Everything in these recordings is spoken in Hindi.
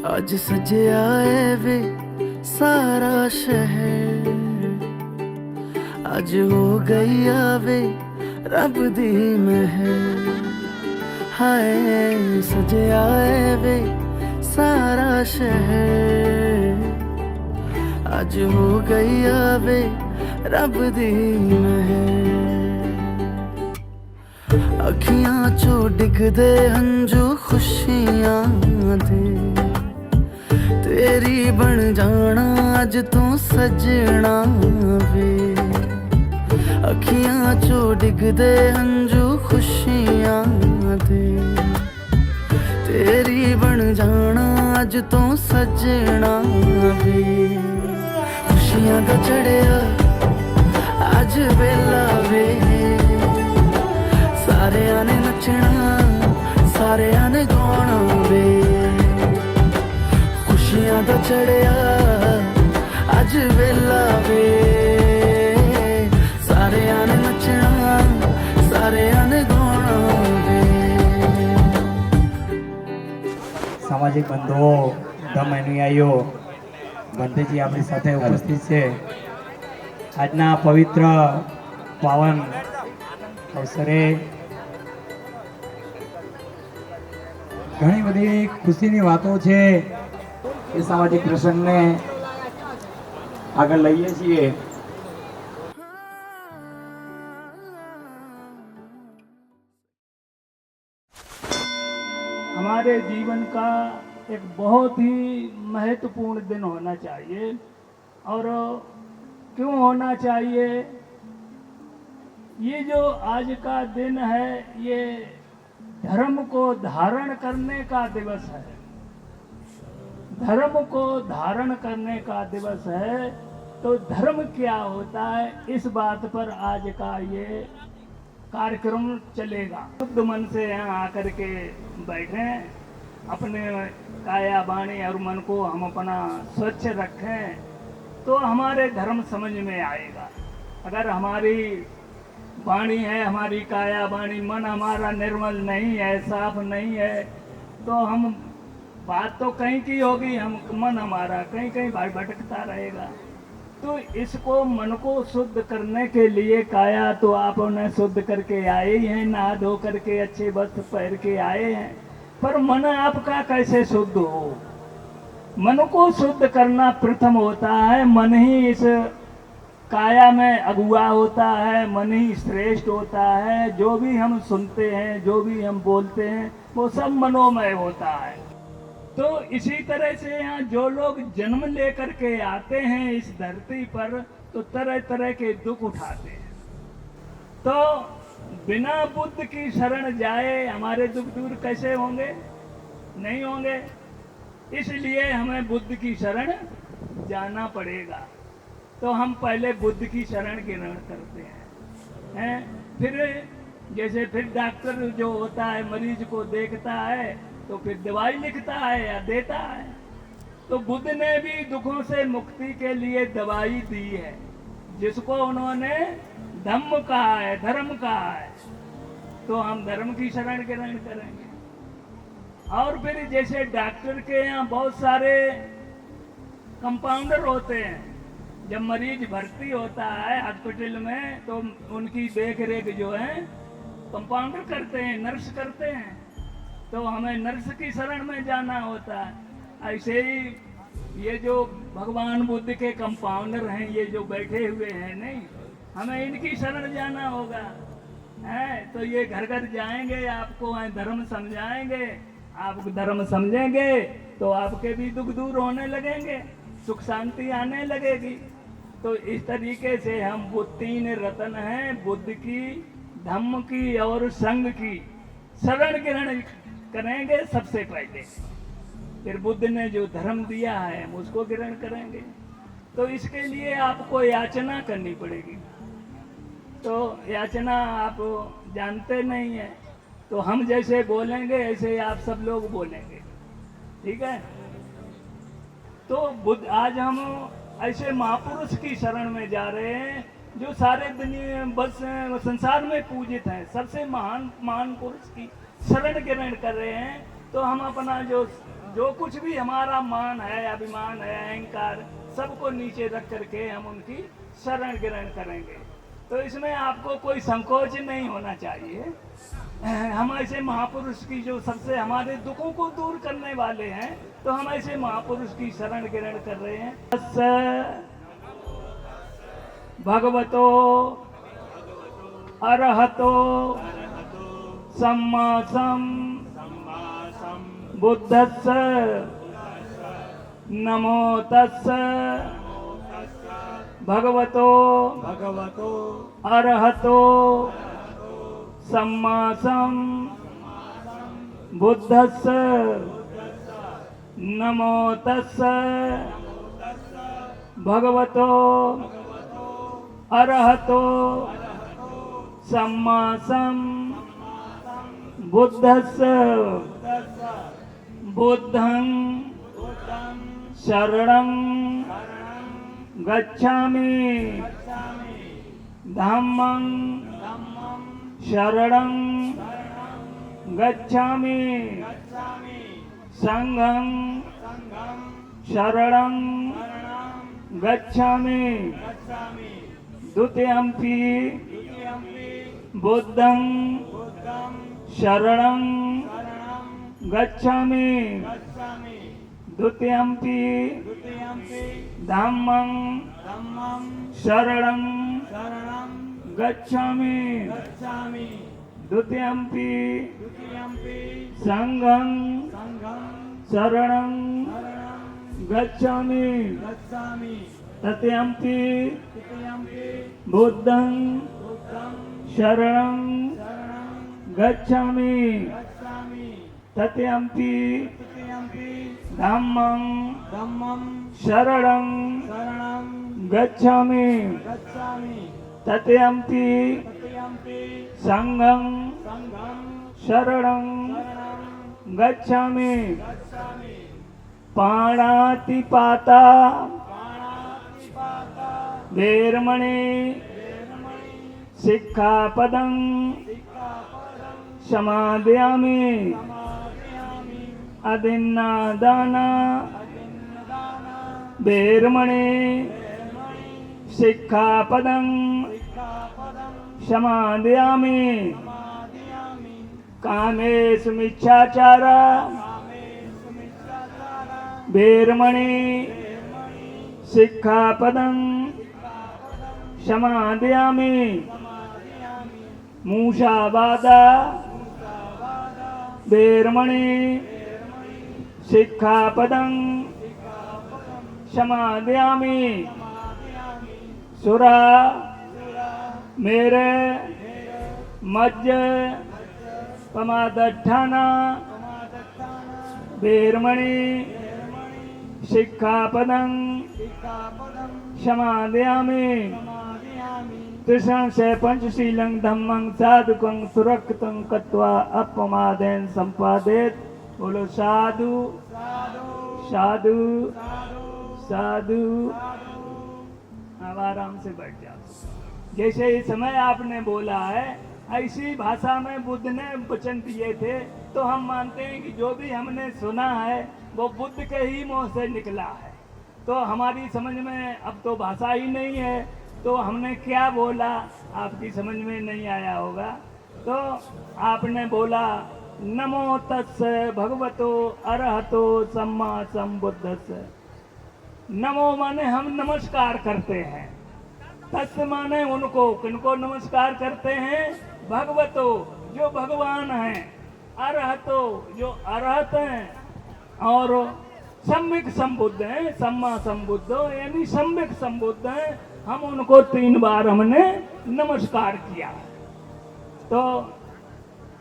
आज सजया है वे सारा शहर, आज हो गई आवे रब दी महर। हाय सजया है वे सारा शहर, आज हो गई आवे रब दी महर। अखियां चो डिगदे हंजू खुशियां दे, तेरी बन जाना अज तू सजना वे। अखियां चो डिगदे हंजू खुशियां दे, तेरी बन जाना अज तू सजना वे। खुशियां दा चढ़िया अज वेला वे, सारेयां ने नचना सारेयां ने गाना वे। खुशियां दा चढ़िया अज वेला वे, सारेयां ने नचना सारेयां ने गाना वे। सामाजिक बंधुओं, धर्म अनुयायीओ, બંધેજી આપણી સાથે ઉપસ્થિત છે। આજના પવિત્ર પાવન અવસરે ઘણી બધી ખુશીની વાતો છે એ સામાજિક પ્રસંગને આગળ લઈએ છીએ। हमारे जीवन का एक बहुत ही महत्वपूर्ण दिन होना चाहिए। और क्यों होना चाहिए? ये जो आज का दिन है, ये धर्म को धारण करने का दिवस है। धर्म को धारण करने का दिवस है। तो धर्म क्या होता है, इस बात पर आज का ये कार्यक्रम चलेगा। शुद्ध मन से यहाँ आकर के बैठे, अपने काया वाणी और मन को हम अपना स्वच्छ रखें तो हमारे धर्म समझ में आएगा। अगर हमारी वाणी है, हमारी काया वाणी, मन हमारा निर्मल नहीं है, साफ नहीं है, तो हम बात तो कहीं की होगी, हम मन हमारा कहीं कहीं भटकता रहेगा। तो इसको मन को शुद्ध करने के लिए काया तो आप उन्हें शुद्ध करके आए ही हैं, नहा धो करके अच्छे वस्त्र पहन के आए हैं, पर मन आपका कैसे शुद्ध हो? मन को शुद्ध करना प्रथम होता है। मन ही इस काया में अगुआ होता है, मन ही श्रेष्ठ होता है। जो भी हम सुनते हैं, जो भी हम बोलते हैं, वो सब मनोमय होता है। तो इसी तरह से यहाँ जो लोग जन्म लेकर के आते हैं इस धरती पर, तो तरह तरह के दुख उठाते हैं। तो बिना बुद्ध की शरण जाए हमारे दुख दूर कैसे होंगे? नहीं होंगे। इसलिए हमें बुद्ध की शरण जाना पड़ेगा। तो हम पहले बुद्ध की शरण ग्रहण करते हैं। फिर जैसे फिर डॉक्टर जो होता है मरीज को देखता है तो फिर दवाई लिखता है या देता है। तो बुद्ध ने भी दुखों से मुक्ति के लिए दवाई दी है, जिसको उन्होंने धम्म कहा है, धर्म कहा है। तो हम धर्म की शरण ग्रहण करेंगे। और फिर जैसे डॉक्टर के यहाँ बहुत सारे कंपाउंडर होते हैं। जब मरीज भर्ती होता है हॉस्पिटल में तो उनकी देख रेख जो है कंपाउंडर करते हैं, नर्स करते हैं। तो हमें नर्स की शरण में जाना होता है। ऐसे ही ये जो भगवान बुद्ध के कंपाउंडर हैं, ये जो बैठे हुए हैं, नहीं, हमें इनकी शरण जाना होगा। तो ये घर घर जाएंगे, आपको धर्म समझाएंगे। आप धर्म समझेंगे तो आपके भी दुख दूर होने लगेंगे, सुख शांति आने लगेगी। तो इस तरीके से हम वो तीन रत्न हैं, बुद्ध की, धम्म की और संघ की शरण ग्रहण करेंगे सबसे पहले। फिर बुद्ध ने जो धर्म दिया है हम उसको ग्रहण करेंगे। तो इसके लिए आपको याचना करनी पड़ेगी। तो याचना आप जानते नहीं है, तो हम जैसे बोलेंगे ऐसे आप सब लोग बोलेंगे, ठीक है? तो बुद्ध आज हम ऐसे महापुरुष की शरण में जा रहे हैं जो सारे दुनिया बस संसार में पूजित हैं। सबसे महान महान पुरुष की शरण ग्रहण कर रहे हैं। तो हम अपना जो जो कुछ भी हमारा मान है, अभिमान है, अहंकार, सबको नीचे रख करके हम उनकी शरण ग्रहण करेंगे। तो इसमें आपको कोई संकोच नहीं होना चाहिए। हम ऐसे महापुरुष की जो सबसे हमारे दुखों को दूर करने वाले हैं, तो हम ऐसे महापुरुष की शरण ग्रहण कर रहे हैं। भगवतो अरहतो सम्मा बुद्धस्स नमो तस्स भगवतो अरहतो सम्मा बुद्धस्स नमो तस्स भगवतो अरहतो सम्मा बुद्धस्स बुद्धं शरणं गच्छामि धम्मं शरणं गच्छामि संघं शरणं गच्छामि द्वितीयम्पि बुद्धं शरणं गच्छामि द्वितीयम्पि धम्मं शरणं गच्छामि द्वितीयम्पि संघं शरणं गच्छामि तृतीयम्पि बुद्धं शरणं गच्छामि तृतीयम्पि धम्मं शरणं गच्छामि तृतीयम्पि संघं शरणं गच्छामि पाणातिपाता वेरमणि सिक्खापदं समादयामि अदिन्नादाना वेरमणि सिक्खापदं समादयामि कामेषु मिच्छाचारा वेरमणि सिक्खापदं समादयामि मूषावादा वेरमणि सिक्खापदं समादयामि सुरा मेरे मज्ज पमादठाना वेरमणि सिक्खापदं समादयामि त्रिशं से पंचशीलं धम्मं साधुकं सुरक्षितं कृत्वा अपमादेन संपादेत। बोलो साधु साधु साधु। अब आराम से बैठ जाओ। जैसे इस समय आपने बोला है, ऐसी भाषा में बुद्ध ने वचन दिए थे, तो हम मानते हैं कि जो भी हमने सुना है वो बुद्ध के ही मुंह से निकला है। तो हमारी समझ में अब तो भाषा ही नहीं है, तो हमने क्या बोला आपकी समझ में नहीं आया होगा। तो आपने बोला नमो तस्स भगवतो अरहतो सम्मा संबुद्धस्स। नमो माने हम नमस्कार करते हैं, तस्स माने उनको, किनको नमस्कार करते हैं? भगवतो जो भगवान हैं, अरहतो जो अरहत हैं, और सम्यक संबुद्ध हैं, सम्मा संबुद्ध यानी सम्यक संबुद्ध हैं। हम उनको 3 बार हमने नमस्कार किया। तो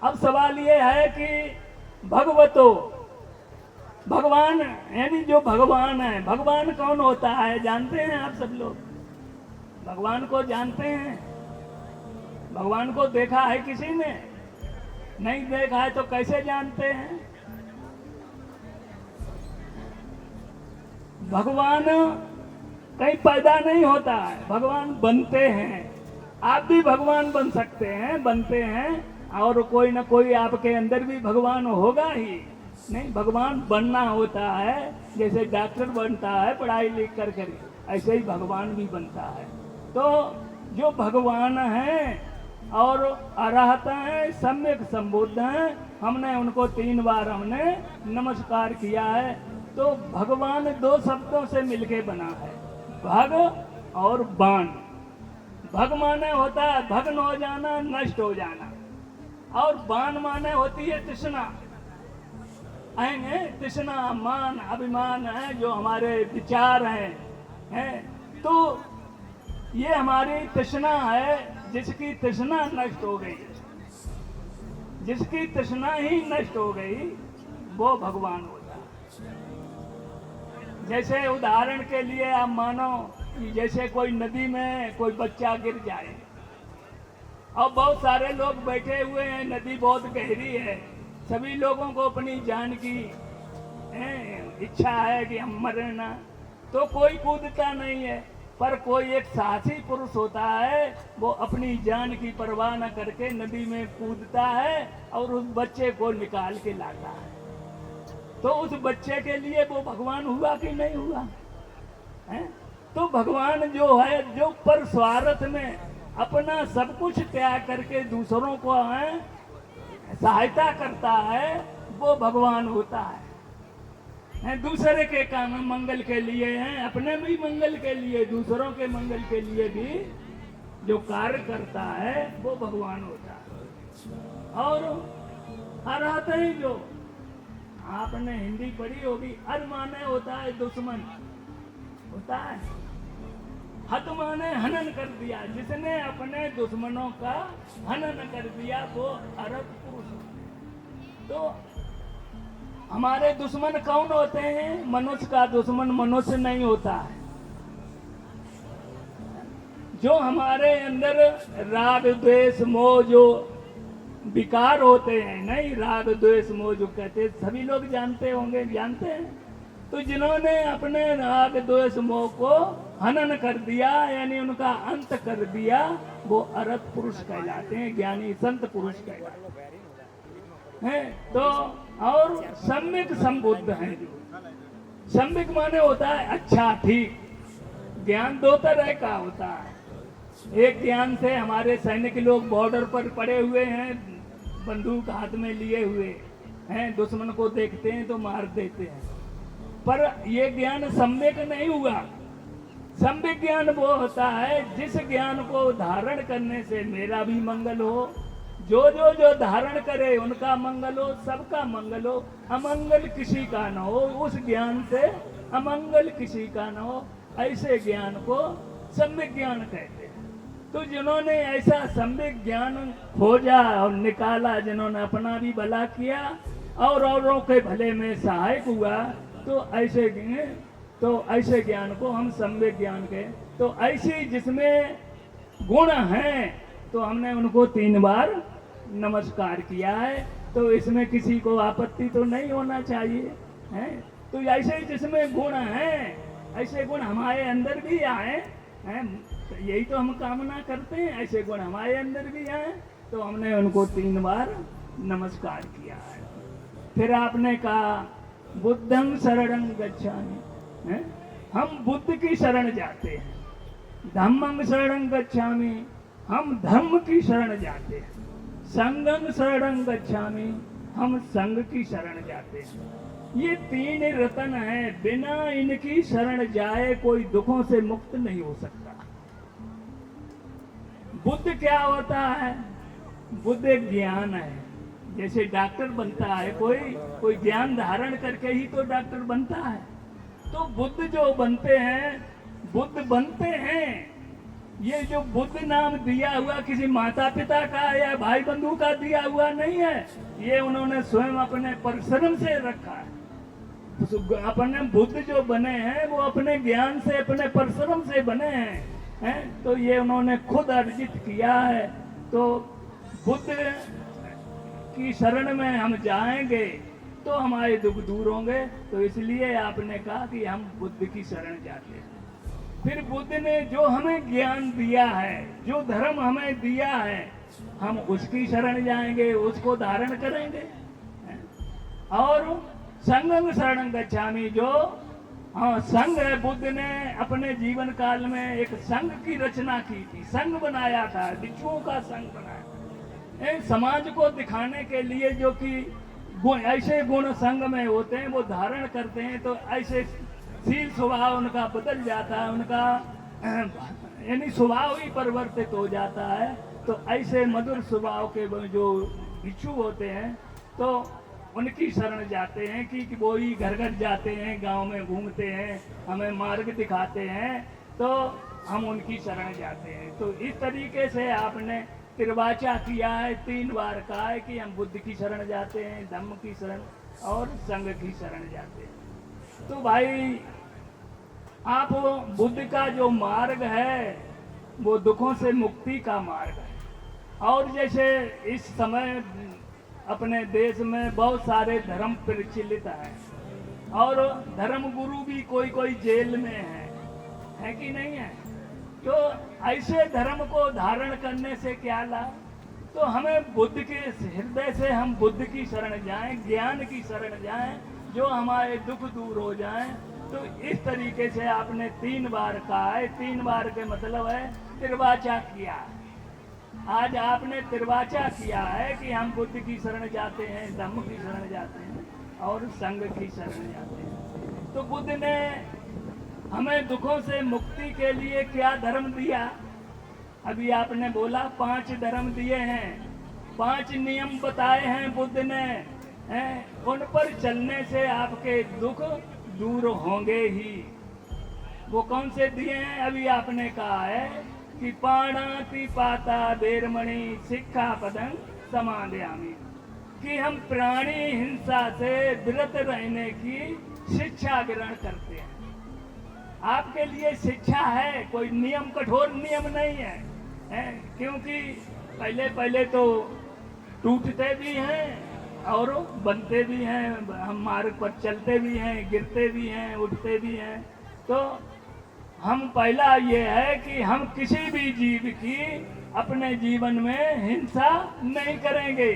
अब सवाल ये है कि भगवतो, भगवान यानी जो भगवान है, भगवान कौन होता है जानते हैं आप सब लोग? भगवान को जानते हैं? भगवान को देखा है किसी ने? नहीं देखा है तो कैसे जानते हैं? भगवान कहीं पैदा नहीं होता है, भगवान बनते हैं। आप भी भगवान बन सकते हैं, बनते हैं, और कोई ना कोई आपके अंदर भी भगवान होगा ही। नहीं, भगवान बनना होता है, जैसे डॉक्टर बनता है पढ़ाई लिख कर ऐसे ही भगवान भी बनता है। तो जो भगवान हैं और अरहत हैं, सम्यक संबुद्ध हैं, हमने उनको 3 बार हमने नमस्कार किया है। तो भगवान 2 शब्दों से मिलके बना है, भग और बाण। भग माने होता है भग्न हो जाना, नष्ट हो जाना, और बाण माने होती है तृष्णा। तृष्णा, मान, अभिमान है जो हमारे विचार हैं। तो ये हमारी तृष्णा है, जिसकी तृष्णा नष्ट हो गई, जिसकी तृष्णा ही नष्ट हो गई वो भगवान होता है। जैसे उदाहरण के लिए आप मानो कि जैसे कोई नदी में कोई बच्चा गिर जाए और बहुत सारे लोग बैठे हुए हैं, नदी बहुत गहरी है, सभी लोगों को अपनी जान की इच्छा है कि हम मरे ना, तो कोई कूदता नहीं है। पर कोई एक साहसी पुरुष होता है, वो अपनी जान की परवाह न करके नदी में कूदता है और उस बच्चे को निकाल के लाता है। तो उस बच्चे के लिए वो भगवान हुआ कि नहीं हुआ है? तो भगवान जो है, जो पर स्वार्थ में अपना सब कुछ त्याग करके दूसरों को सहायता करता है, वो भगवान होता है। दूसरे के काम मंगल के लिए हैं, अपने भी मंगल के लिए, दूसरों के मंगल के लिए भी जो कार्य करता है वो भगवान होता है। और अरहत ही जो आपने हिंदी पढ़ी होगी, अर माने होता है दुश्मन होता है, हत माने हनन कर दिया, जिसने अपने दुश्मनों का हनन कर दिया वो अरहत पुरुष। तो हमारे दुश्मन कौन होते हैं? मनुष्य का दुश्मन मनुष्य नहीं होता है। जो हमारे अंदर राग द्वेष मोह जो विकार होते हैं, नहीं, राग द्वेष मोह जो कहते हैं, सभी लोग जानते होंगे, जानते हैं। तो जिन्होंने अपने राग द्वेष मोह को हनन कर दिया, यानी उनका अंत कर दिया, वो अरहत पुरुष कहलाते हैं, ज्ञानी संत पुरुष कहलाते हैं। तो और सम्यक संबुद्ध है। जो सम्यक माने होता है अच्छा, ठीक। ज्ञान 2 तरह का होता है। एक ज्ञान से हमारे सैनिक लोग बॉर्डर पर पड़े हुए हैं, बंदूक हाथ में लिए हुए हैं, दुश्मन को देखते हैं तो मार देते हैं, पर ये ज्ञान सम्यक नहीं हुआ। सम्यक ज्ञान वो होता है जिस ज्ञान को धारण करने से मेरा भी मंगल हो, जो धारण करे उनका मंगल हो, सबका मंगल हो, अमंगल किसी का न हो, उस ज्ञान से अमंगल किसी का न हो, ऐसे ज्ञान को सम्यक ज्ञान कहते हैं। तो जिन्होंने ऐसा सम्यक ज्ञान खोजा और निकाला, जिन्होंने अपना भी भला किया और औरों के भले में सहायक हुआ, तो ऐसे ज्ञान को हम सम्यक ज्ञान कहें। तो ऐसी जिसमें गुण हैं तो हमने उनको 3 बार नमस्कार किया है। तो इसमें किसी को आपत्ति तो नहीं होना चाहिए है। तो ऐसे ही जिसमें गुण हैं, ऐसे गुण हमारे अंदर भी आए हैं, यही तो हम कामना करते हैं, ऐसे गुण हमारे अंदर भी आए, तो हमने उनको 3 बार नमस्कार किया है। फिर आपने कहा बुद्धं शरणं गच्छामि, हम बुद्ध की शरण जाते हैं। धम्मं शरणं गच्छामि, हम धर्म की शरण जाते हैं। संघं शरणं गच्छामि, हम संघ की शरण जाते हैं। ये 3 रतन हैं, बिना इनकी शरण जाए कोई दुखों से मुक्त नहीं हो सकता। बुद्ध क्या होता है? बुद्ध एक ज्ञान है। जैसे डॉक्टर बनता है कोई ज्ञान धारण करके ही तो डॉक्टर बनता है। तो बुद्ध जो बनते हैं, ये जो बुद्ध नाम दिया हुआ किसी माता पिता का या भाई बंधु का दिया हुआ नहीं है, ये उन्होंने स्वयं अपने परिश्रम से रखा है। अपने बुद्ध जो बने हैं वो अपने ज्ञान से, अपने परिश्रम से बने हैं, तो ये उन्होंने खुद अर्जित किया है। तो बुद्ध की शरण में हम जाएंगे तो हमारे दुख दूर होंगे। तो इसलिए आपने कहा कि हम बुद्ध की शरण जाते हैं। फिर बुद्ध ने जो हमें ज्ञान दिया है, जो धर्म हमें दिया है, हम उसकी शरण जाएंगे, उसको धारण करेंगे। और संगं शरणं गच्छामि, जो हाँ संघ है। बुद्ध ने अपने जीवन काल में एक संघ की रचना की थी, संघ बनाया था, भिक्षुओं का संघ बनाया। समाज को दिखाने के लिए जो कि ऐसे गुण संघ में होते हैं वो धारण करते हैं, तो ऐसे शील स्वभाव उनका बदल जाता है, उनका यानी स्वभाव ही परिवर्तित हो जाता है। तो ऐसे मधुर स्वभाव के जो भिक्षु होते हैं तो उनकी शरण जाते हैं कि वो ही घर घर जाते हैं, गांव में घूमते हैं, हमें मार्ग दिखाते हैं, तो हम उनकी शरण जाते हैं। तो इस तरीके से आपने त्रिवाचा किया है, 3 बार कहा है कि हम बुद्ध की शरण जाते हैं, धम्म की शरण और संघ की शरण जाते हैं। तो भाई आप बुद्ध का जो मार्ग है वो दुखों से मुक्ति का मार्ग है। और जैसे इस समय अपने देश में बहुत सारे धर्म प्रचलित हैं और धर्म गुरु भी कोई कोई जेल में है कि नहीं है? तो ऐसे धर्म को धारण करने से क्या लाभ? तो हमें बुद्ध के हृदय से हम बुद्ध की शरण जाएं, ज्ञान की शरण जाएं, जो हमारे दुख दूर हो जाएं। तो इस तरीके से आपने 3 बार कहा है। 3 बार के मतलब है त्रिवाचा किया। आज आपने त्रिवाचा किया है कि हम बुद्ध की शरण जाते हैं, धम्म की शरण जाते हैं और संघ की शरण जाते हैं। तो बुद्ध ने हमें दुखों से मुक्ति के लिए क्या धर्म दिया? अभी आपने बोला 5 धर्म दिए हैं, 5 नियम बताए हैं बुद्ध ने, उन पर चलने से आपके दुख दूर होंगे ही। वो कौन से दिए हैं? अभी आपने कहा है कि पाणाति पाता बेरमणि सिक्खापदं समादयामि, कि हम प्राणी हिंसा से विरत रहने की शिक्षा ग्रहण करते हैं। आपके लिए शिक्षा है, कोई नियम, कठोर नियम नहीं है, क्योंकि पहले तो टूटते भी हैं और बनते भी हैं, हम मार्ग पर चलते भी हैं, गिरते भी हैं, उठते भी हैं। तो हम पहला ये है कि हम किसी भी जीव की अपने जीवन में हिंसा नहीं करेंगे,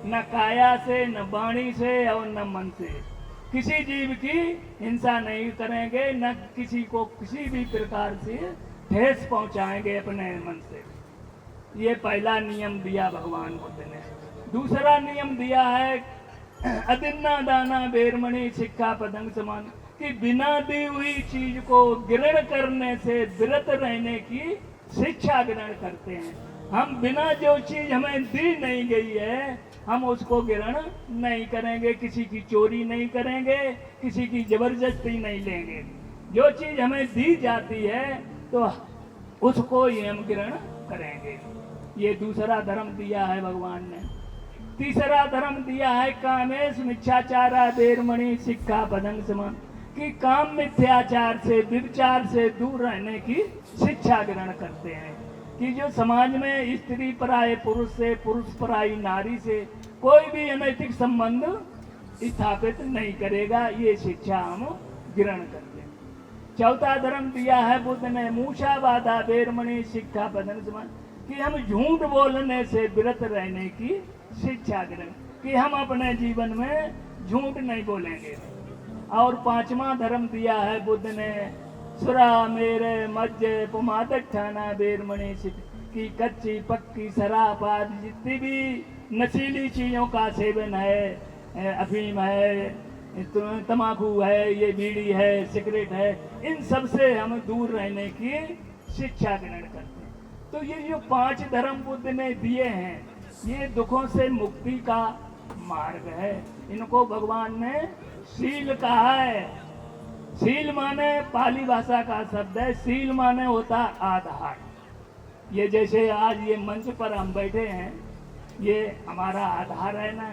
न काया से, न वाणी से और न मन से। किसी जीव की हिंसा नहीं करेंगे, न किसी को किसी भी प्रकार से ठेस पहुंचाएंगे अपने मन से। ये पहला नियम दिया भगवान बुद्ध ने। दूसरा नियम दिया है अदिन्ना दाना बेरमणि सिक्खापदं समान, कि बिना दी हुई चीज को ग्रहण करने से विरत रहने की शिक्षा ग्रहण करते हैं। हम बिना जो चीज हमें दी नहीं गई है हम उसको ग्रहण नहीं करेंगे, किसी की चोरी नहीं करेंगे, किसी की जबरदस्ती नहीं लेंगे। जो चीज हमें दी जाती है तो उसको ही हम ग्रहण करेंगे। ये दूसरा धर्म दिया है भगवान ने। तीसरा धर्म दिया है कामेश मिथ्याचारा बेरमणि सिक्खापदं समान, कि काम मिथ्याचार से, व्यभिचार से दूर रहने की शिक्षा ग्रहण करते हैं। कि जो समाज में स्त्री पराये पुरुष से, पुरुष पराई नारी से कोई भी अनैतिक संबंध स्थापित नहीं करेगा, ये शिक्षा हम ग्रहण करते हैं। चौथा धर्म दिया है बुद्ध ने मूषावादा बेरमणि सिक्खापदं समान, कि हम झूठ बोलने से विरत रहने की शिक्षा ग्रहण, कि हम अपने जीवन में झूठ नहीं बोलेंगे। और 5वां धर्म दिया है बुद्ध ने सुरा मेरे मज्जे पुमादठाना बेरमणि सिख, की कच्ची पक्की शराब आदि जितनी भी नशीली चीजों का सेवन है, अफीम है, तम्बाकू है, ये बीड़ी है, सिगरेट है, इन सब से हम दूर रहने की शिक्षा ग्रहण करते हैं। तो ये जो 5 धर्म बुद्ध ने दिए हैं ये दुखों से मुक्ति का मार्ग है। इनको भगवान ने शील कहा है। शील माने पाली भाषा का शब्द है, शील माने होता आधार। ये जैसे आज ये मंच पर हम बैठे हैं, ये हमारा आधार है ना।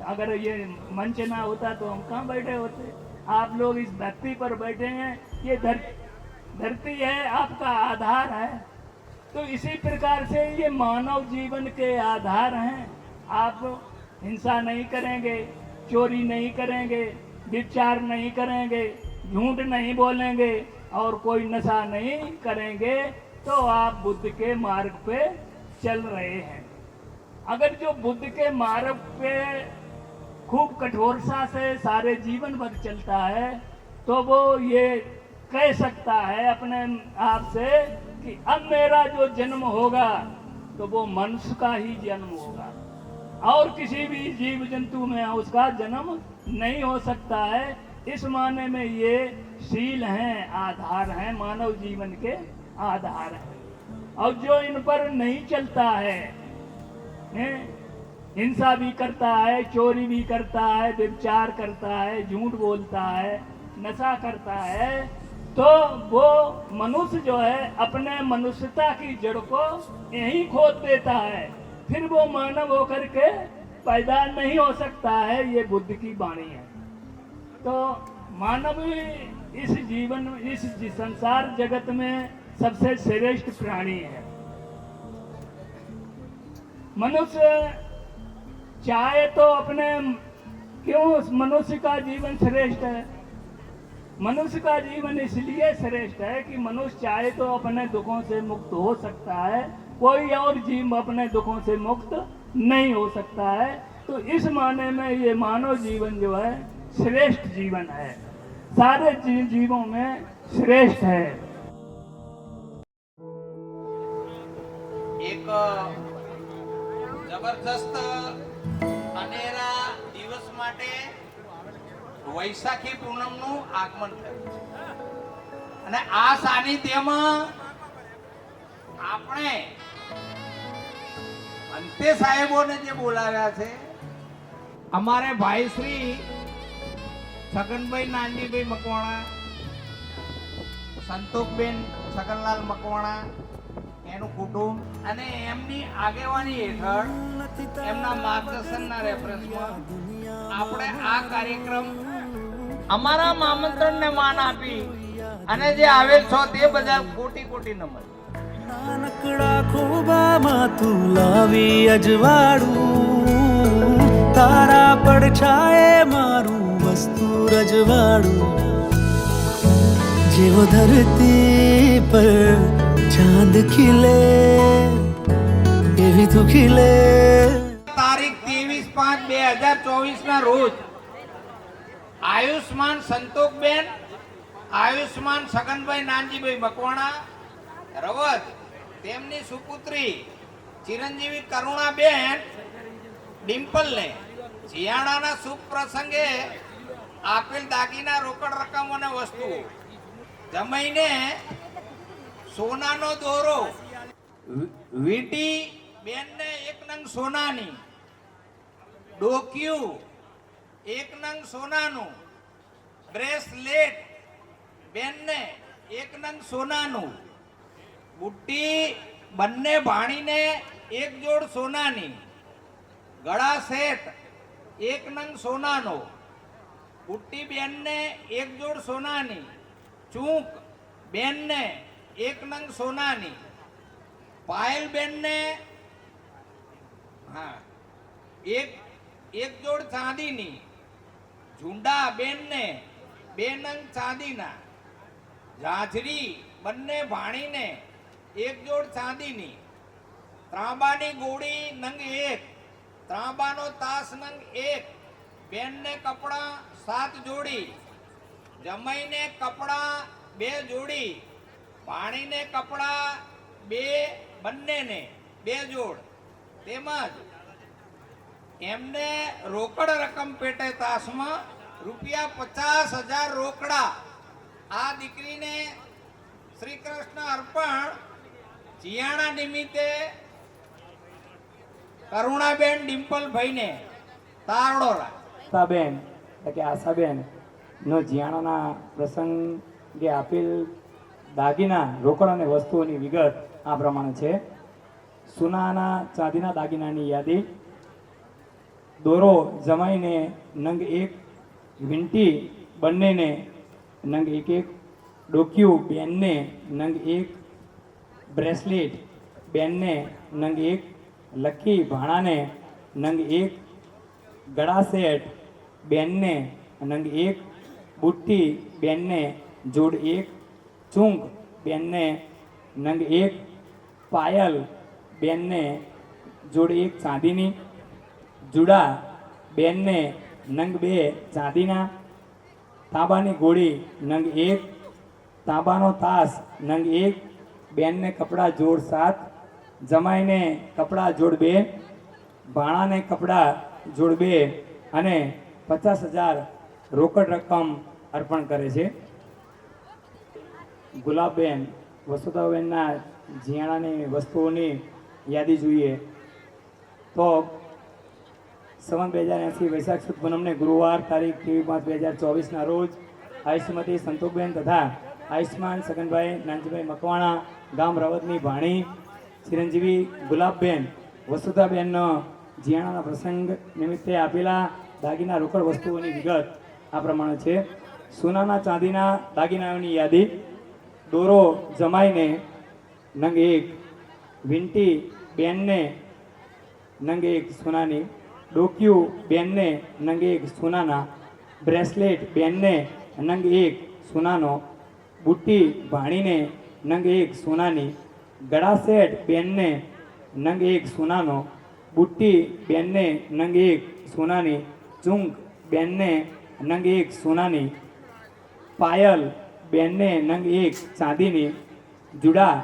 अगर ये मंच ना होता तो हम कहाँ बैठे होते? आप लोग इस धरती पर बैठे हैं, ये धरती है, आपका आधार है। तो इसी प्रकार से ये मानव जीवन के आधार हैं। आप हिंसा नहीं करेंगे, चोरी नहीं करेंगे, व्यभिचार नहीं करेंगे, झूठ नहीं बोलेंगे और कोई नशा नहीं करेंगे, तो आप बुद्ध के मार्ग पे चल रहे हैं। अगर जो बुद्ध के मार्ग पे खूब कठोरता से सारे जीवन भर चलता है, तो वो ये कह सकता है अपने आप से कि अब मेरा जो जन्म होगा तो वो मनुष्य का ही जन्म होगा, और किसी भी जीव जंतु में उसका जन्म नहीं हो सकता है। इस माने में ये शील हैं, आधार हैं, मानव जीवन के आधार हैं। और जो इन पर नहीं चलता है, हिंसा भी करता है, चोरी भी करता है, व्यभिचार करता है, झूठ बोलता है, नशा करता है, तो वो मनुष्य जो है अपने मनुष्यता की जड़ को यहीं खोद देता है, फिर वो मानव होकर के पैदा नहीं हो सकता है। ये बुद्ध की वाणी है। तो मानव इस जीवन, इस संसार जगत में सबसे श्रेष्ठ प्राणी है। मनुष्य चाहे तो अपने, क्यों मनुष्य का जीवन श्रेष्ठ है? मनुष्य का जीवन इसलिए श्रेष्ठ है कि मनुष्य चाहे तो अपने दुखों से मुक्त हो सकता है, कोई और जीव अपने दुखों से मुक्त नहीं हो सकता है। तो इस माने में ये मानव जीवन जो है श्रेष्ठ जीवन है, सारे जीवों में श्रेष्ठ है। एक જબરજસ્ત અનેરા દિવસ માટે વૈશાખી પૂનમનું આગમન થયું અને આ સાનિધ્યમાં આપણે અંતે સાહેબોને જે બોલાવ્યા છે, અમારે ભાઈ શ્રી છગનભાઈ નાનજીભાઈ મકવાણા, સંતોષબેન છગનલાલ મકવાણા, એનું કુટુંબ અને એમની આગેવાની હેઠળ એમના માર્ગદર્શનના રેફરન્સમાં આપણે આ કાર્યક્રમ અમારા આમંત્રણને માન આપી અને જે આવેલ છો તે બદલ કોટી કોટી નમન। નાનકડા ખોબામાં તું લાવી અજવાળું, તારા પડછાએ મારું વસ્તુ રજવાડું, જેવો ધરતી પર ચાંદ ખીલે એવી તું ખીલે। તારીખ 23/5/2024 ના રોજ આયુષ્માન સંતોષબેન, આયુષ્માન છગનભાઈ નાનજીભાઈ મકવાણા રવત, તેમની સુપુત્રી ચિરંજીવી કરુણાબેન ડિમ્પલને જીયાણાના શુભ પ્રસંગે આપેલ દાગીના, રોકડ રકમ અને વસ્તુઓ જમાઈને સોનાનો દોરો, વીટી બેનને 1 નંગ સોનાની, ડોક્યુ 1 નંગ સોનાનું, બ્રેસલેટ બેનને 1 નંગ સોનાનું, બુટ્ટી બંને ભાણીને 1 જોડ સોનાની, ગળા સેટ 1 નંગ સોનાનો, બુટ્ટી બેનને 1 જોડ સોનાની, ચૂંક બેનને 1 નંગ સોનાની, પાયલ બેનને એક જોડ ચાંદીની, ઝુંડા બેનને 2 નંગ ચાંદીના, ઝાંઝરી બંને ભાણીને 1 જોડ ચાંદીની, ત્રાંબાની ગોળી નંગ 1, ત્રાંબાનો તાસ નંગ 1, બેનને કપડા 7 જોડી, જમાઈને કપડા 2 જોડી, ભાણીને કપડા 2 બંનેને 2 જોડ, તેમજ એમને રોકડ રકમ પેટે તાસમાં ₹50,000 રોકડા આ દીકરીને શ્રી કૃષ્ણ અર્પણ જીયાણા નિમિત્તે કરુણાબેન ડિમ્પલભાઈને તારડોરા। આશાબેન એટલે કે આશાબેન નો જીયાણાના પ્રસંગે આપેલ દાગીના, રોકડ અને વસ્તુઓની વિગત આ પ્રમાણે છે। સોનાના ચાંદીના દાગીનાની યાદી, દોરો જમાઈને નંગ 1, વીંટી બંનેને નંગ 1, ડોક્યુ બેનને નંગ 1, બ્રેસલેટ બેનને નંગ 1, લકી ભાણાને નંગ 1, ગળા સેટ બેનને નંગ 1, બુટ્ટી બેનને જોડ 1, ચૂંક બેનને નંગ 1, પાયલ બેનને જોડ 1 ચાંદીની, જુડા બેનને નંગ 2 ચાંદીના, તાંબાની ગોળી નંગ 1, તાંબાનો તાસ નંગ 1, બેનને કપડાં જોડ 7, જમાઈને કપડાં જોડ 2, ભાણાને કપડાં જોડ 2 અને 50,000 રોકડ રકમ અર્પણ કરે છે. ગુલાબબેન વસુધાબેનના જીયાણાની વસ્તુઓની યાદી જોઈએ તો સંવત 2080 વૈશાખ સુદ પૂનમને ગુરુવાર તારીખ 23/5/2024ના રોજ આયુષ્મતી સંતોષબેન તથા આયુષ્માન સગનભાઈ નાનજીભાઈ મકવાણા ગામ રવતની ભાણી ચિરંજીવી ગુલાબબેન વસુધાબેનનો જીયાણાના પ્રસંગ નિમિત્તે આપેલા દાગીના રોકડ વસ્તુઓની વિગત આ પ્રમાણે છે. સોનાના ચાંદીના દાગીનાઓની યાદી: દોરો જમાઈને નંગ 1, વીંટી બેનને નંગ 1 સોનાની, ડોક્યુ બેનને નંગ 1 સોનાના, બ્રેસલેટ બેનને નંગ 1 સોનાનો, બુટ્ટી ભાણીને નંગ 1 સોનાની, ગળા સેટ બેનને નંગ 1 સોનાનો, બુટ્ટી બેનને નંગ 1 સોનાની, ચૂંક બેનને નંગ 1 સોનાની, પાયલ બેનને નંગ 1 ચાંદીની, જુડા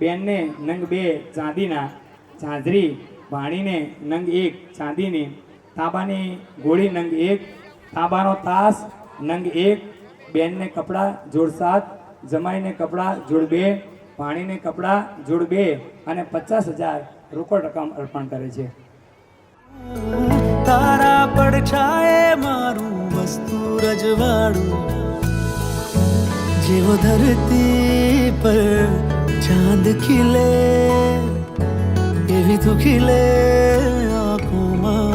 બેનને નંગ 2 ચાંદીના, ઝાંઝરી ભાણીને નંગ 1 ચાંદીની, તાંબાની ગોળી નંગ 1, તાંબાનો તાસ નંગ 1, બેનને કપડાં જોડ 7, જમાઈને કપડાં જોડ 2, ભાણીને કપડાં જોડ 2 અને 50,000 રોકડ રકમ અર્પણ કરે છે. તારા પડછાયે મારું વસ્તુ રજવાડું, જેવો ધરતી પર ચાંદ ખીલે એવી તું ખીલે આંખોમાં.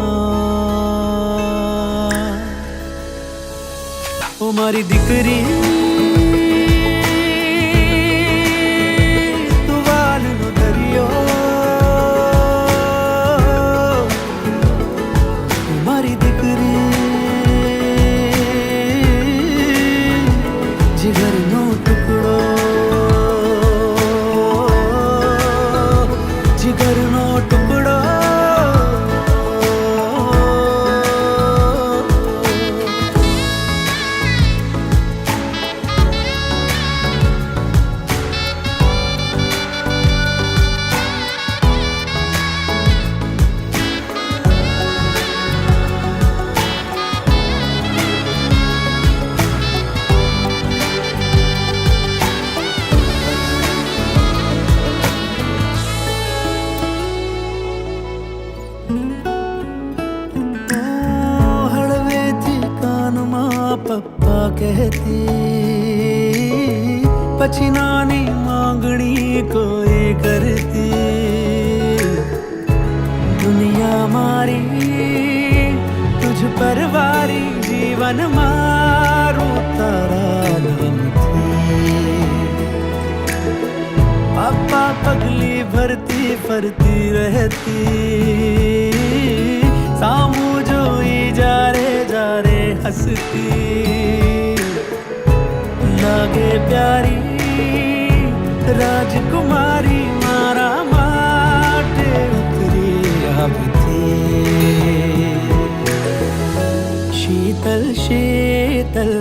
ઓ મારી દીકરી તું વાલનો દરિયો, મારી દીકરી જીગરનો ટુકડો, જીગરનો ટુકડો. પપ્પા કહેતી, પછી નાની માંગણી કોઈ કરતી. દુનિયા મારી તુજ પર વારી, જીવન મારું તારા નામથી. પાપા પગલી ભરતી ફરતી રહેતી, સામું જોઈ જારે જારે હસતી. લાગે પ્યારી રાજકુમારી, મારા માટે ઉતરી આવતી. શીતલ શીતલ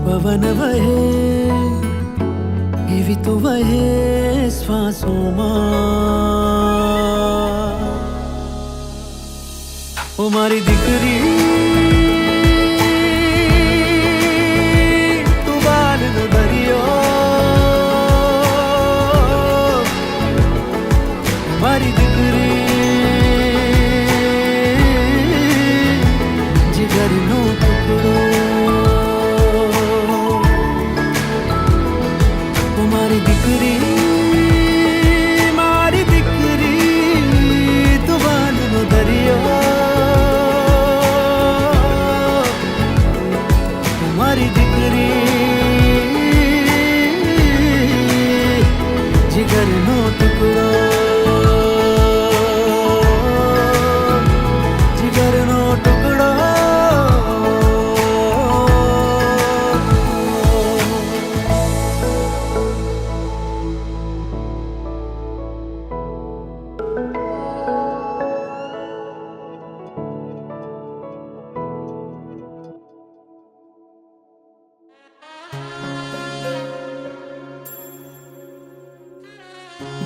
પવન વહે, એવી તો વહે શ્વાસોમાં. ઓ મારી દીકરી તું વાલનો દરિયો, મારી દીકરી જીગરનો ટુકડો. ઓ મારી દીકરી મારી દીકરી તું વાલનો દરિયો,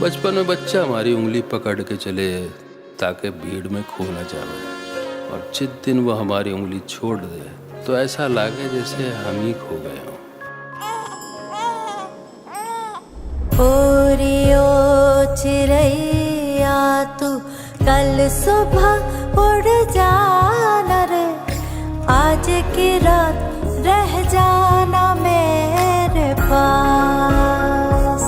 बचपन में बच्चा हमारी उंगली पकड़ के चले ताकि भीड़ में खो न जावे, और जिस दिन वो हमारी उंगली छोड़ दे तो ऐसा लागे जैसे हम ही खो गए हों। ओरियो चिड़ैया तू कल सुबह उड़ जाना रे, आज की रात रह जाना मेरे पास।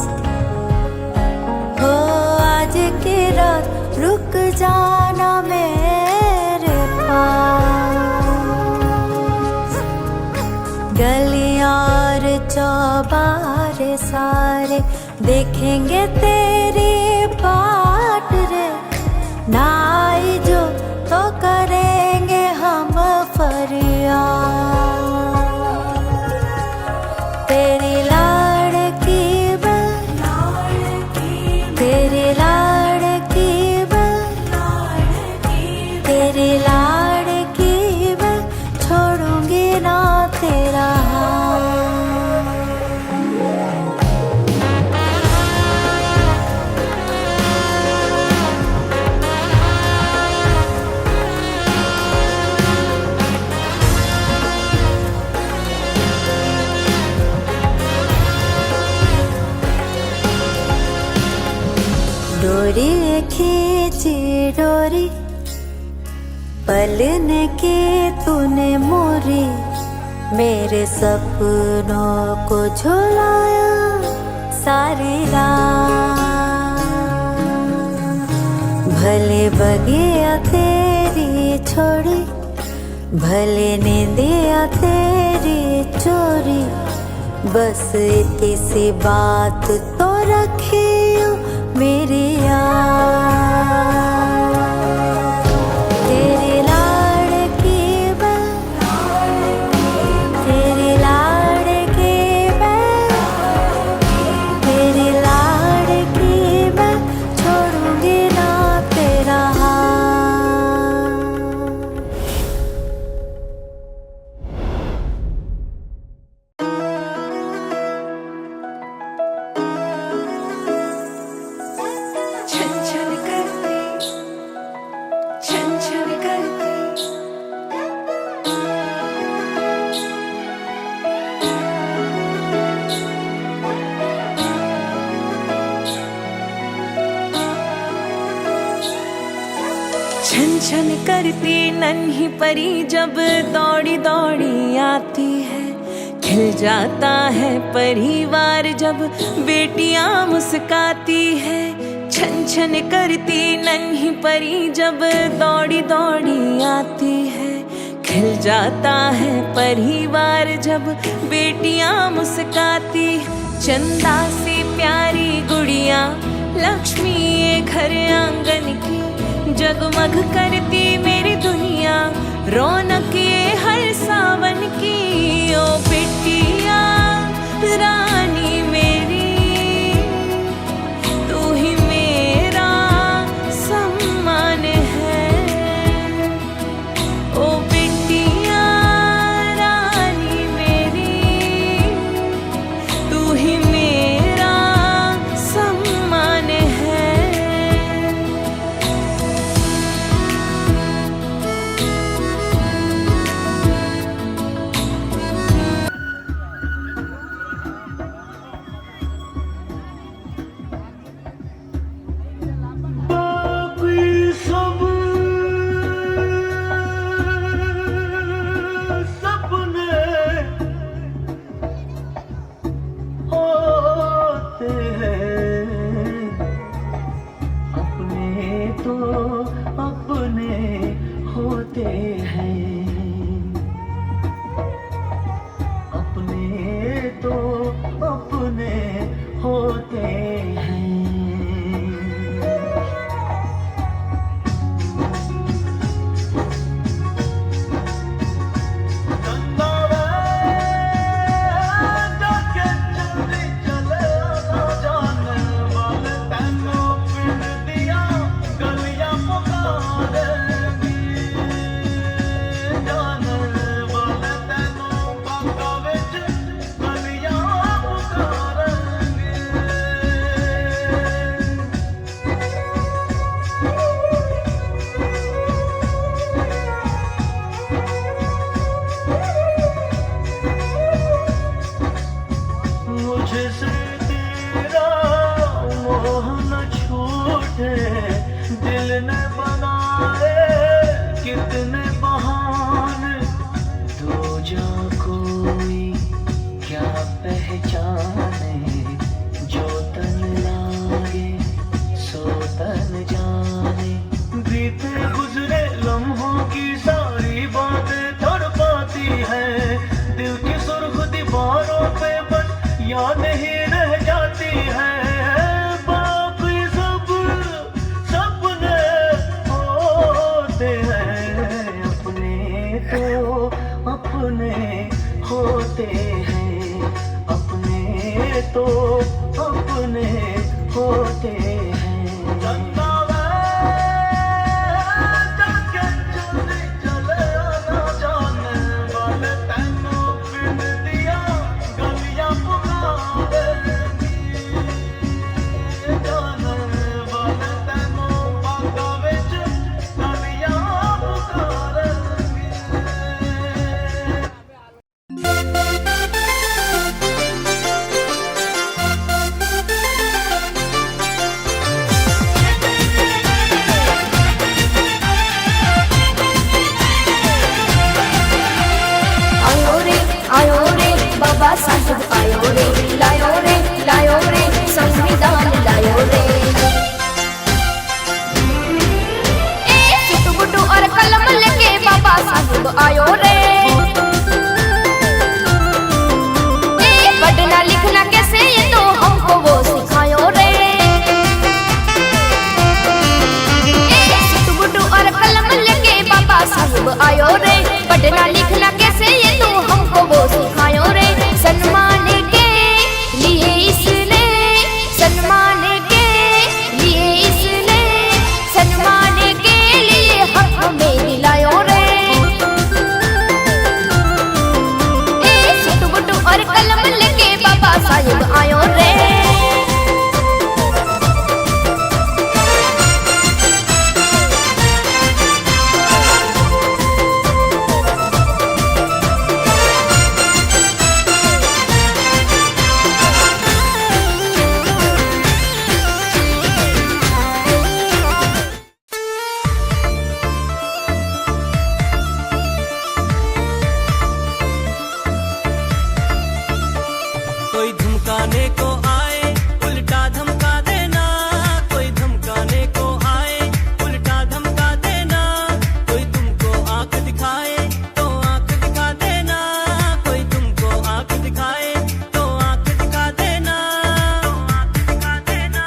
हो आज की रात रुक जाना मेरे पास। गलियां और चौबारे सारे देखेंगे तेरी बाट रे, ना आई जो तो करेंगे हम फरियाद। तेरी लाड़की मैं, तेरी लाड़की मैं, तेरी लाड़की मैं, छोड़ूंगी ना तेरा हाथ। डोरी खींची डोरी पलने की तूने मोरी, मेरे सपनों को झुलाया सारी रात। भले बगिया तेरी छोड़ी, भले नींदिया तेरी चोरी, बस इतनी सी बात तो रखियो मेरी याद। तेरी लाड़की मैं, तेरी लाड़की मैं, तेरी लाड़की मैं, छोड़ूंगी ना तेरा हाथ। छन छन करती, छन छन करती, छन छन करती नन्ही परी जब दौड़ी दौड़ी आती है। खिल जाता है परिवार जब बेटियां मुस्काती है। छन छन करती नन्ही परी जब दौड़ी दौड़ी आती है। खिल जाता है परिवार जब बेटियां मुस्काती। चंदा सी प्यारी गुड़िया लक्ष्मी ये घर आंगन की, जगमग करती मेरी दुनिया रौनक ये हर सावन की। ओ बिटिया रानी मेरी, तू ही मेरा सम्मान है। ओ बिटिया रानी मेरी, तू ही मेरा सम्मान है। होते हैं। आयो रे बाबा साहब आयो रे, लायो रे संविधान लायो रे। चिट्टू गुड्डू और कलम लेके बाबा साहब आयो रे। पढ़ना लिखना कैसे ये तो हमको वो सिखायो रे। चिट्टू गुड्डू और कलम लेके बाबा साहब आयो रे। पढ़ना लिखना कैसे ये तो हमको वो सिखायो रे। सम्मान के लिए इसने, सम्मान के लिए इसने, सम्मान के लिए हक हमें दिलायो रे। चिट्टू गुड्डू और कलम लेके बाबा साहब आयो रे। कोई धमकाने को आए उल्टा धमका देना, कोई धमकाने को आए उल्टा धमका देना। कोई तुमको आंख दिखाए तो आंख दिखा देना, कोई तुमको आंख दिखाए तो आंख दिखा देना, आंख दिखा देना।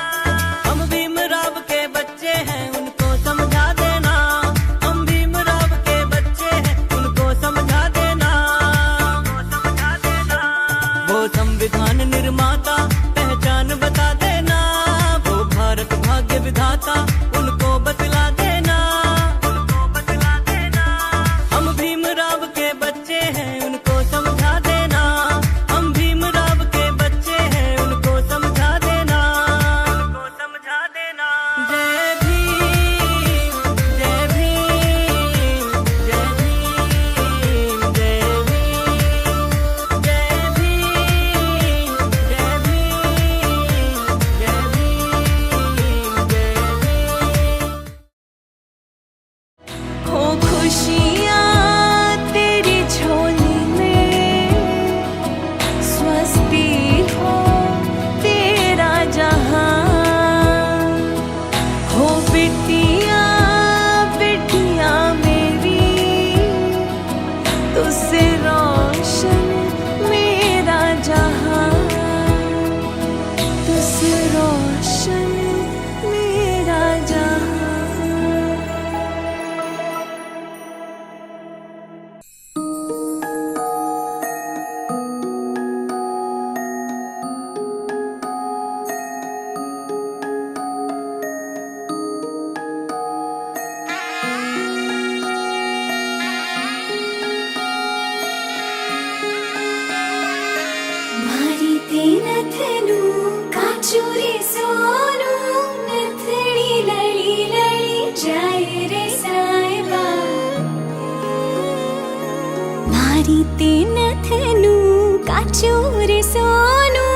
हम भीमराव के बच्चे हैं उनको समझा देना, हम भीमराव के बच्चे हैं उनको समझा देना, समझा देना। वो संविधान निर्माता पहचान बता देना, वो भारत भाग्य विधाता उनको बतला देना, उनको बतला देना। हम भीमराव के बच्चे हैं उनको समझा देना, हम भीमराव के बच्चे हैं उनको समझा देना, उनको समझा देना। जय भीम जय भीम जय भीम जय भीम जय भीम जय भीम जय भीम। हो खुशियाँ तेरी झोली में, स्वस्ति हो तेरा जहां। हो बिटिया बिटिया मेरी, तुझसे रोशन मेरा जहां, तुझसे रोशन मेरा जहां। मारी ते नथनु काचूरी सोनू, नथनी लड़ी लड़ी जाए रे साहिबा। मारी ते नथनु काचूरी सोनू,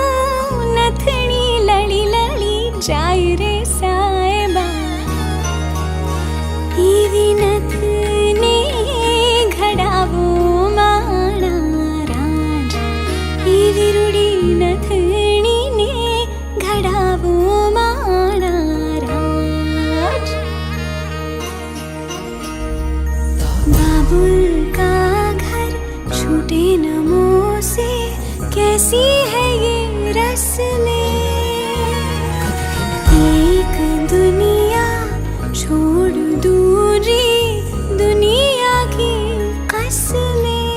नथनी लड़ी लड़ी जाए रे साहिबा। ईवी नथने घडावो माणा राज, ईवी रूडी नथनी ने घडावो माणा राज। बाबुल का घर छूटे नमों से, कैसी है ये रस्में। एक दुनिया छोड़ दूरी दुनिया की कसमें।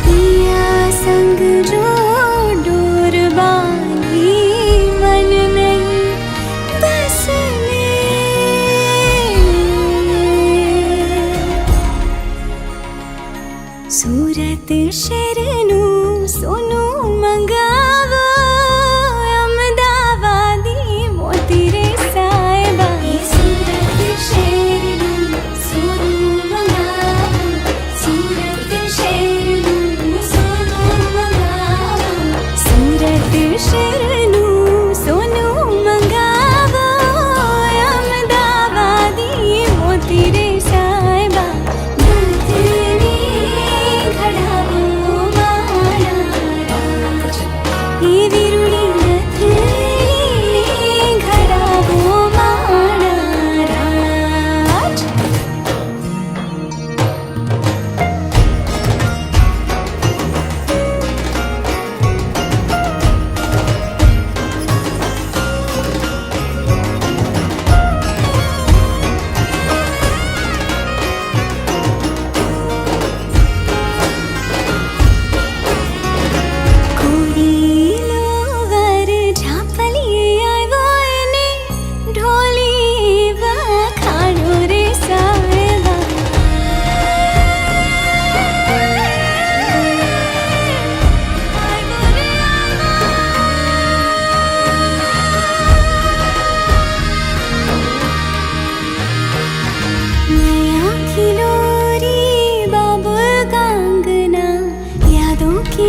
पिया संग जो डोर बांधी मन नहीं, सूरत शरणु सोनू मंगावो अमदावादी मोती रे साहिबा सूरत शरणु सोनू मंगावो सूरत शरणु सोनू मंगावो सूरत शरणु सोनू मंगावो अमदावादी मोती रे साहिबा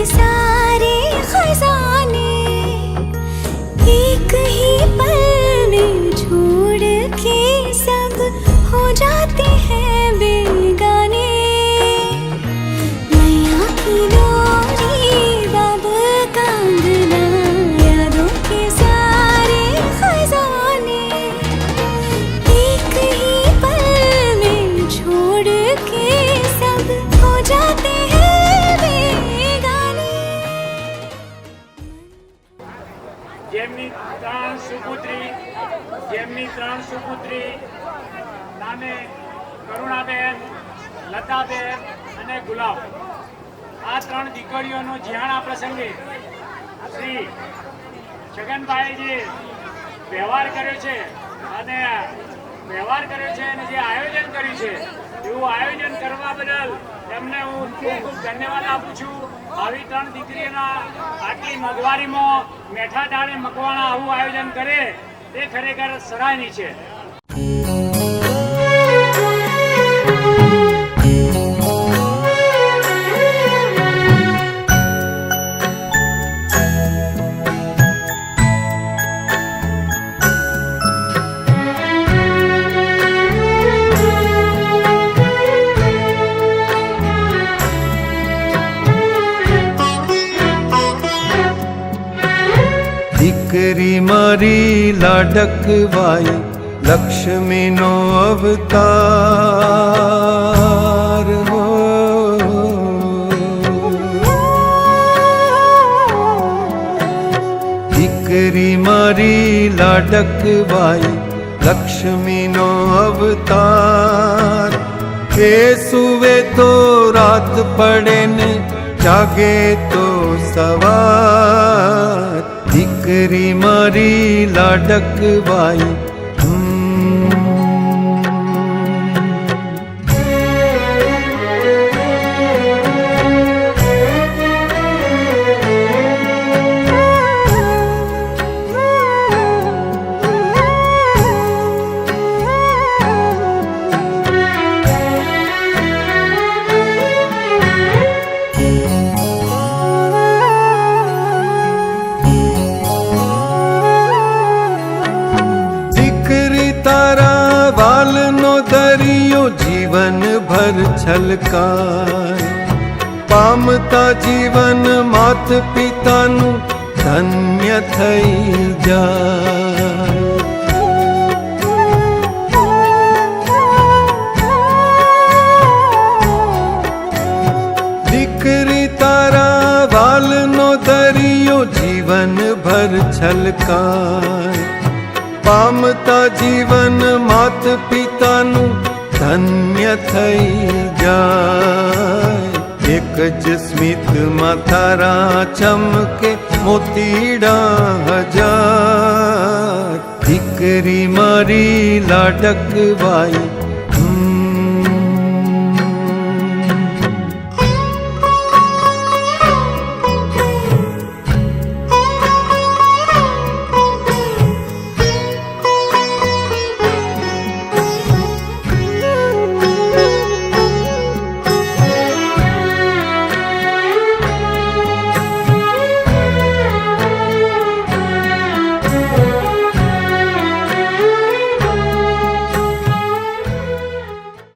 सारे खजाने एक ही पल में छोड़ के सब हो जाते हैं बेगाने मैया की डोरी बाबुल का अंगना यादों के सारे खजाने एक ही पल में छोड़ के सब हो जाते हैं જેમની ત્રણ સુપુત્રી નામે કરુણાબેન, લતાબેન અને ગુલાબ, આ ત્રણ દીકરીઓનો જ્યાણા પ્રસંગે શ્રી છગનભાઈ જે વ્યવહાર કર્યો છે અને જે આયોજન કર્યું છે એવું આયોજન કરવા બદલ એમને હું ખૂબ ખૂબ ધન્યવાદ આપું છું. આવી ત્રણ દીકરીઓના આટલી મોંઘવારીમાં મેઠા દાળે મકવાણા આવું આયોજન કરે તે ખરેખર સરાહનીય છે. દીકરી મારી લાડકવાઈ લક્ષ્મીનો અવતાર હો દીકરી મારી લાડકવાઈ લક્ષ્મીનો અવતાર કે સુવે તો રાત પડે ને જાગે તો સવાર દીકરી મારી લાડકવાઈ जीवन भर छलकाय पामता जीवन मात पितानु धन्य थई जाय दीकरी तारा वालनो दरियो जीवन भर छलकाय पामता जीवन मात पितानु धन्य थई जाय एक ज स्मित मातारा चमके मोतीड़ा हजार दीकरी मारी लाडकवाई